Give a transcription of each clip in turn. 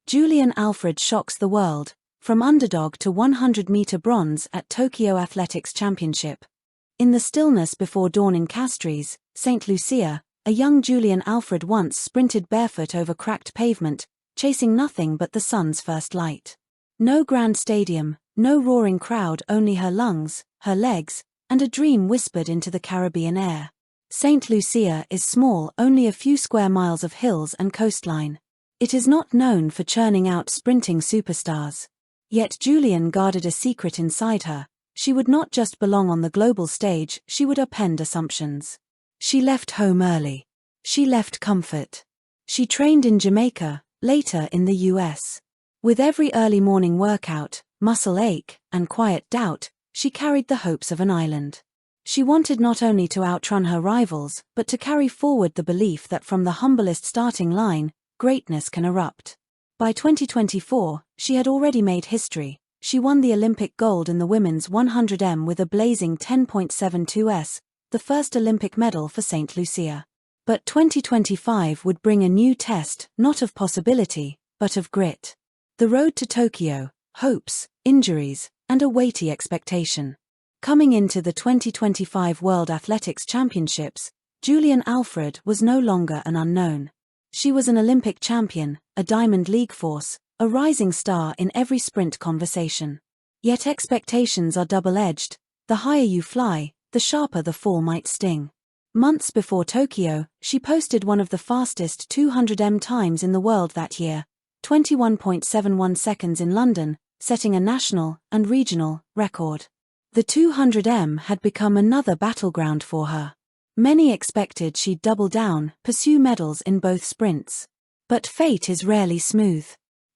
Julien Alfred shocks the world, from underdog to 100-meter bronze at Tokyo Athletics Championship. In the stillness before dawn in Castries, St. Lucia, a young Julien Alfred once sprinted barefoot over cracked pavement, chasing nothing but the sun's first light. No grand stadium, no roaring crowd, only her lungs, her legs, and a dream whispered into the Caribbean air. St. Lucia is small, only a few square miles of hills and coastline. It is not known for churning out sprinting superstars. Yet Julien guarded a secret inside her. She would not just belong on the global stage, she would upend assumptions. She left home early. She left comfort. She trained in Jamaica, later in the US. With every early morning workout, muscle ache, and quiet doubt, she carried the hopes of an island. She wanted not only to outrun her rivals, but to carry forward the belief that from the humblest starting line, greatness can erupt. By 2024, she had already made history. She won the Olympic gold in the women's 100m with a blazing 10.72s, the first Olympic medal for St. Lucia. But 2025 would bring a new test, not of possibility, but of grit. The road to Tokyo, hopes, injuries, and a weighty expectation. Coming into the 2025 World Athletics Championships, Julien Alfred was no longer an unknown. She was an Olympic champion, a Diamond League force, a rising star in every sprint conversation. Yet expectations are double-edged. The higher you fly, the sharper the fall might sting. Months before Tokyo, she posted one of the fastest 200m times in the world that year, 21.71 seconds in London, setting a national and regional record. The 200m had become another battleground for her. Many expected she'd double down, pursue medals in both sprints. But fate is rarely smooth.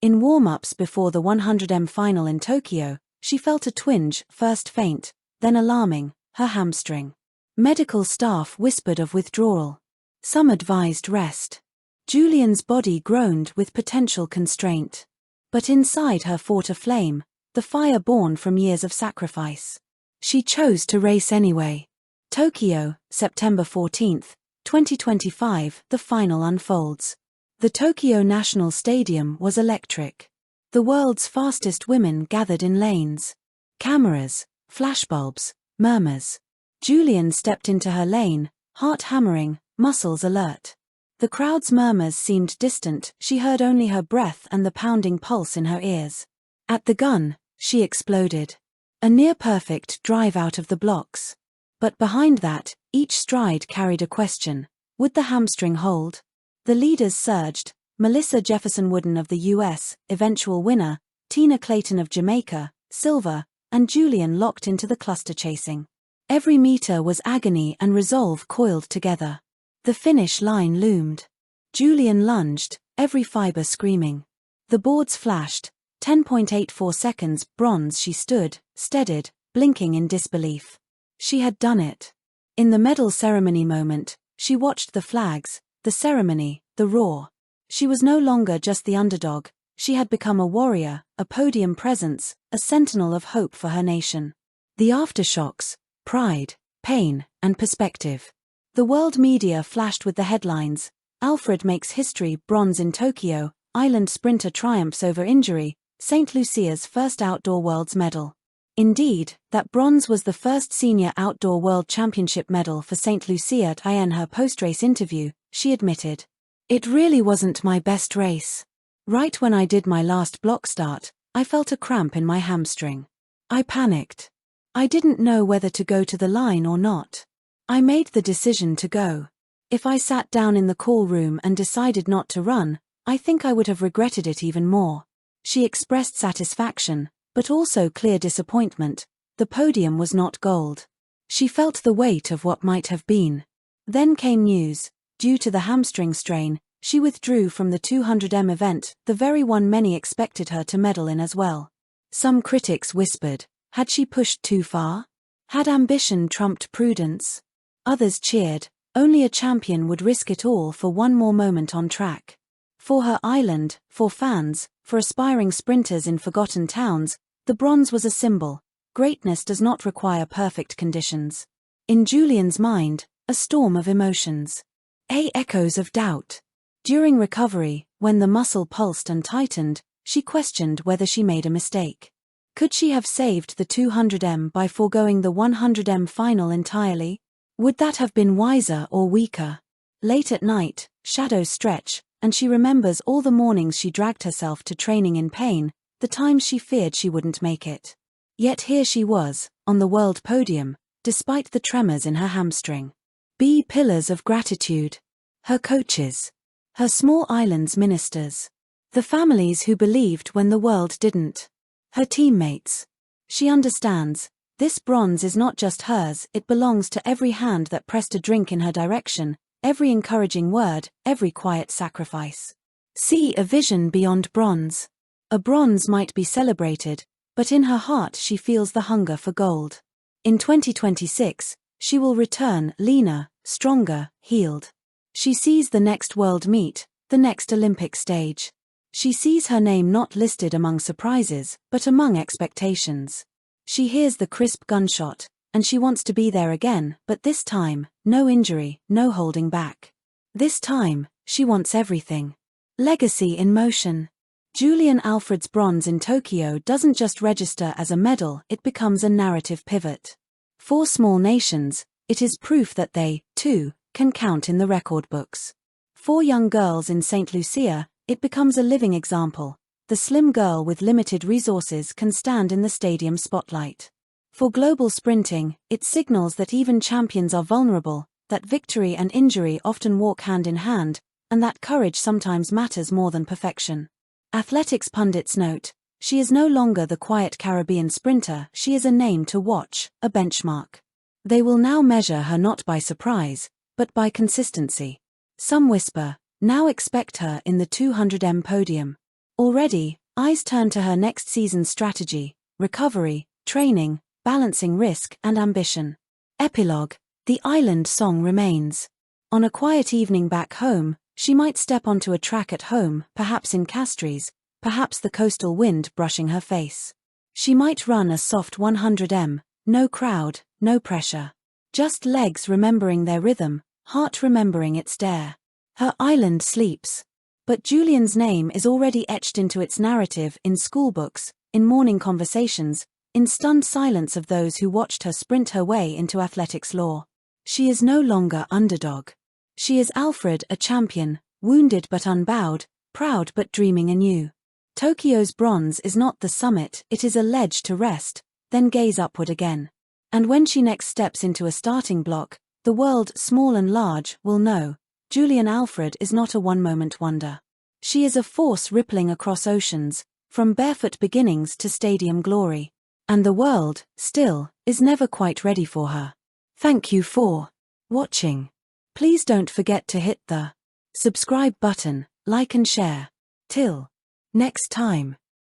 In warm-ups before the 100m final in Tokyo, she felt a twinge, first faint, then alarming, her hamstring. Medical staff whispered of withdrawal. Some advised rest. Julien's body groaned with potential constraint. But inside her fought a flame, the fire born from years of sacrifice. She chose to race anyway. Tokyo, September 14, 2025, the final unfolds. The Tokyo National Stadium was electric. The world's fastest women gathered in lanes. Cameras, flashbulbs, murmurs. Julien stepped into her lane, heart hammering, muscles alert. The crowd's murmurs seemed distant, she heard only her breath and the pounding pulse in her ears. At the gun, she exploded. A near-perfect drive out of the blocks. But behind that, each stride carried a question. Would the hamstring hold? The leaders surged. Melissa Jefferson Wooden of the US, eventual winner, Tina Clayton of Jamaica, silver, and Julien locked into the cluster chasing. Every meter was agony and resolve coiled together. The finish line loomed. Julien lunged, every fiber screaming. The boards flashed. 10.84 seconds, bronze. She stood, steadied, blinking in disbelief. She had done it. In the medal ceremony moment, she watched the flags, the ceremony, the roar. She was no longer just the underdog, she had become a warrior, a podium presence, a sentinel of hope for her nation. The aftershocks, pride, pain, and perspective. The world media flashed with the headlines: Alfred makes history, bronze in Tokyo, island sprinter triumphs over injury, St. Lucia's first outdoor world's medal. Indeed, that bronze was the first senior outdoor world championship medal for St. Lucia. In her post-race interview, she admitted, "It really wasn't my best race. Right when I did my last block start, I felt a cramp in my hamstring. I panicked. I didn't know whether to go to the line or not. I made the decision to go. If I sat down in the call room and decided not to run, I think I would have regretted it even more." She expressed satisfaction, but also clear disappointment. The podium was not gold. She felt the weight of what might have been. Then came news. Due to the hamstring strain, she withdrew from the 200m event, the very one many expected her to medal in as well. Some critics whispered, had she pushed too far? Had ambition trumped prudence? Others cheered, only a champion would risk it all for one more moment on track. For her island, for fans, for aspiring sprinters in forgotten towns, the bronze was a symbol. Greatness does not require perfect conditions. In Julien's mind, a storm of emotions. Echoes of doubt. During recovery, when the muscle pulsed and tightened, she questioned whether she made a mistake. Could she have saved the 200m by foregoing the 100m final entirely? Would that have been wiser or weaker? Late at night, shadows stretch, and she remembers all the mornings she dragged herself to training in pain, the times she feared she wouldn't make it. Yet here she was, on the world podium, despite the tremors in her hamstring. Be pillars of gratitude. Her coaches. Her small island's ministers. The families who believed when the world didn't. Her teammates. She understands, this bronze is not just hers, it belongs to every hand that pressed a drink in her direction, every encouraging word, every quiet sacrifice. See a vision beyond bronze. A bronze might be celebrated, but in her heart she feels the hunger for gold. In 2026, she will return leaner, stronger, healed. She sees the next world meet, the next Olympic stage. She sees her name not listed among surprises, but among expectations. She hears the crisp gunshot, and she wants to be there again, but this time, no injury, no holding back. This time, she wants everything. Legacy in motion. Julien Alfred's bronze in Tokyo doesn't just register as a medal, it becomes a narrative pivot. For small nations, it is proof that they, too, can count in the record books. For young girls in St. Lucia, it becomes a living example. The slim girl with limited resources can stand in the stadium spotlight. For global sprinting, it signals that even champions are vulnerable, that victory and injury often walk hand in hand, and that courage sometimes matters more than perfection. Athletics pundits note, she is no longer the quiet Caribbean sprinter, she is a name to watch, a benchmark. They will now measure her not by surprise, but by consistency. Some whisper, now expect her in the 200m podium. Already, eyes turn to her next season's strategy, recovery, training, balancing risk and ambition. Epilogue, the island song remains. On a quiet evening back home, she might step onto a track at home, perhaps in Castries, perhaps the coastal wind brushing her face. She might run a soft 100m, no crowd, no pressure. Just legs remembering their rhythm, heart remembering its dare. Her island sleeps. But Julien's name is already etched into its narrative in schoolbooks, in morning conversations, in stunned silence of those who watched her sprint her way into athletics lore. She is no longer underdog. She is Alfred, a champion, wounded but unbowed, proud but dreaming anew. Tokyo's bronze is not the summit, it is a ledge to rest, then gaze upward again. And when she next steps into a starting block, the world, small and large, will know, Julien Alfred is not a one-moment wonder. She is a force rippling across oceans, from barefoot beginnings to stadium glory. And the world, still, is never quite ready for her. Thank you for watching. Please don't forget to hit the subscribe button, like and share. Till next time.